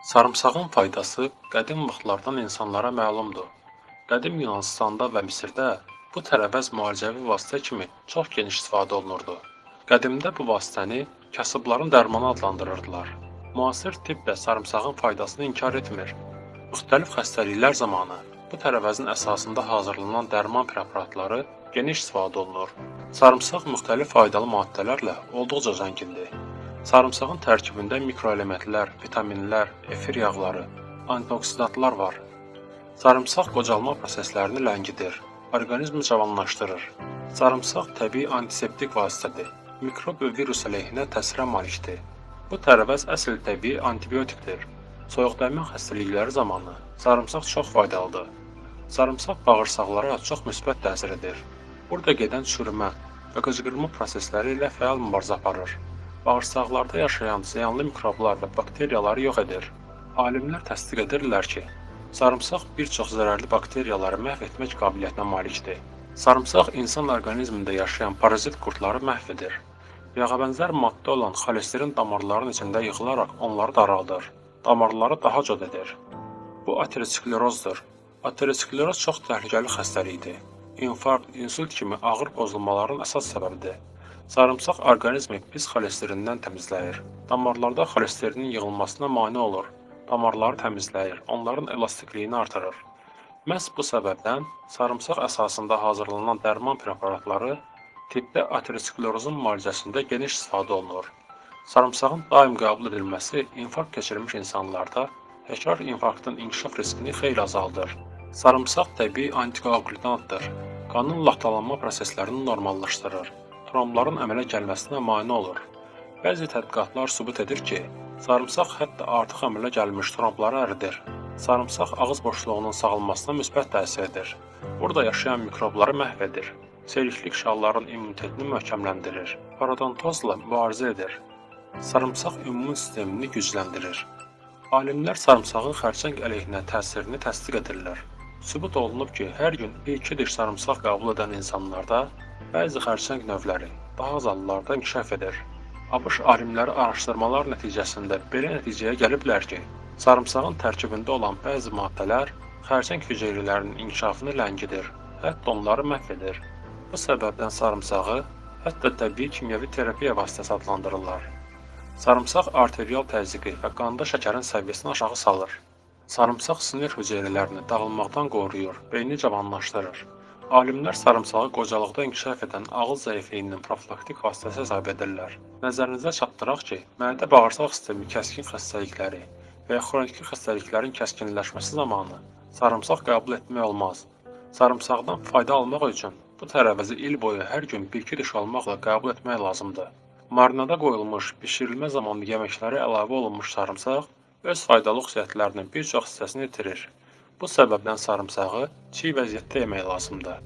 Sarımsağın faydası qədim vaxtlardan insanlara məlumdur. Qədim Yunanıstanda və Misirdə bu tərəvəz müalicəvi vasitə kimi çox geniş istifadə olunurdu. Qədimdə bu vasitəni kasıbların dərmanı adlandırırdılar. Müasir tibb də sarımsağın faydasını inkar etmir. Müxtəlif xəstəliklər zamanı bu tərəvəzin əsasında hazırlanan dərman preparatları geniş istifadə olunur. Sarımsaq müxtəlif faydalı maddələrlə olduqca zəngindir. Sarımsağın tərkibində mikroelementlər, vitaminlər, efir yağları, antioksidantlar var. Sarımsaq qocalma proseslərini ləngidir, orqanizmi cavanlaşdırır. Sarımsaq təbii antiseptik vasitədir. Mikrob və virus əleyhinə təsirə malikdir. Bu tərəvəz əsl təbii antibiotikdir. Soyuqdəymə xəstəlikləri zamanı sarımsaq çox faydalıdır. Sarımsaq bağırsaqlara çox müsbət təsir edir. Burada gedən çürümə və qıcıqırma prosesləri ilə fəal mübarizə aparır. Bağırsaqlarda yaşayan ziyanlı mikroblar və bakteriyaları yox edir. Alimlər təsdiq edirlər ki, sarımsaq bir çox zərərli bakteriyaları məhv etmək qabiliyyətinə malikdir. Sarımsaq insan orqanizmində yaşayan parazit qurdları məhv edir. Yağabənzər maddə olan xolesterin damarların içində yığılaraq onları daraldır. Damarları daha cod edir. Bu aterosklerozdur. Ateroskleroz çox təhlükəli xəstəlikdir. İnfarkt, insult kimi ağır pozulmaların əsas səbəbidir. Sarımsaq orqanizmi pis xolesterindən təmizləyir. Damarlarda xolesterinin yığılmasına mane olur. Damarları təmizləyir, onların elastikliyini artırır. Məhz bu səbəbdən sarımsaq əsasında hazırlanan dərman preparatları tibbdə aterosklerozun müalicəsində geniş istifadə olunur. Sarımsağın daim qəbul edilməsi infarkt keçirmiş insanlarda təkrar infarktın inkişaf riskini xeyli azaldır. Sarımsaq təbii antikoagulantdır. Qanın laxtalanma proseslərini normallaşdırır. Trombların əmələ gəlməsinə mane olur. Bəzi tədqiqatlar sübut edir ki, sarımsaq hətta artıq əmələ gəlmiş trombları əridir. Sarımsaq ağız boşluğunun sağalmasına müsbət təsir edir. Burada yaşayan mikrobları məhv edir. Selikli şalların immunitetini möhkəmləndirir. Parodontozla mübarizə edir. Sarımsaq immun sistemini gücləndirir. Alimlər sarımsağın xərçəng əleyhinə təsirini təsdiq edirlər. Sübut olunub ki, hər gün 1-2 diş sarımsaq qəbul edən insanlarda bəzi xərçəng növləri daha az hallarda inkişaf edir. ABŞ alimləri araşdırmalar nəticəsində belə nəticəyə gəliblər ki, sarımsağın tərkibində olan bəzi maddələr xərçəng hüceyrələrinin inkişafını ləngidir, hətta onları məhv edir. Bu səbəbdən sarımsağı hətta təbii kimyəvi terapiya vasitəsi adlandırırlar. Sarımsaq arterial təzyiqi və qanda şəkərin səviyyəsini aşağı salır. Sarımsaq sinir hüceyrələrini dağılmaqdan qoruyur, beyni cavanlaşdırır. Alimlər sarımsağı qocalıqda inkişaf edən ağız zəifliyinin profilaktik vasitəsi hesab edirlər. Nəzərinizə çatdıraq ki, mədə bağırsaq sistemi kəskin xəstəlikləri və ya xroniki xəstəliklərin kəskinləşməsi zamanı sarımsaq qəbul etmək olmaz. Sarımsaqdan fayda almaq üçün bu tərəvəzi il boyu hər gün 1-2 diş almaqla qəbul etmək lazımdır. Marinada qoyulmuş, bişirilmə zamanı yeməklərə əlavə olunmuş sarımsaq öz faydalı xüsusiyyətlərinin bir çox hissəsini itirir. Bu səbəbdən sarımsağı çiy vəziyyətdə yemək lazımdır.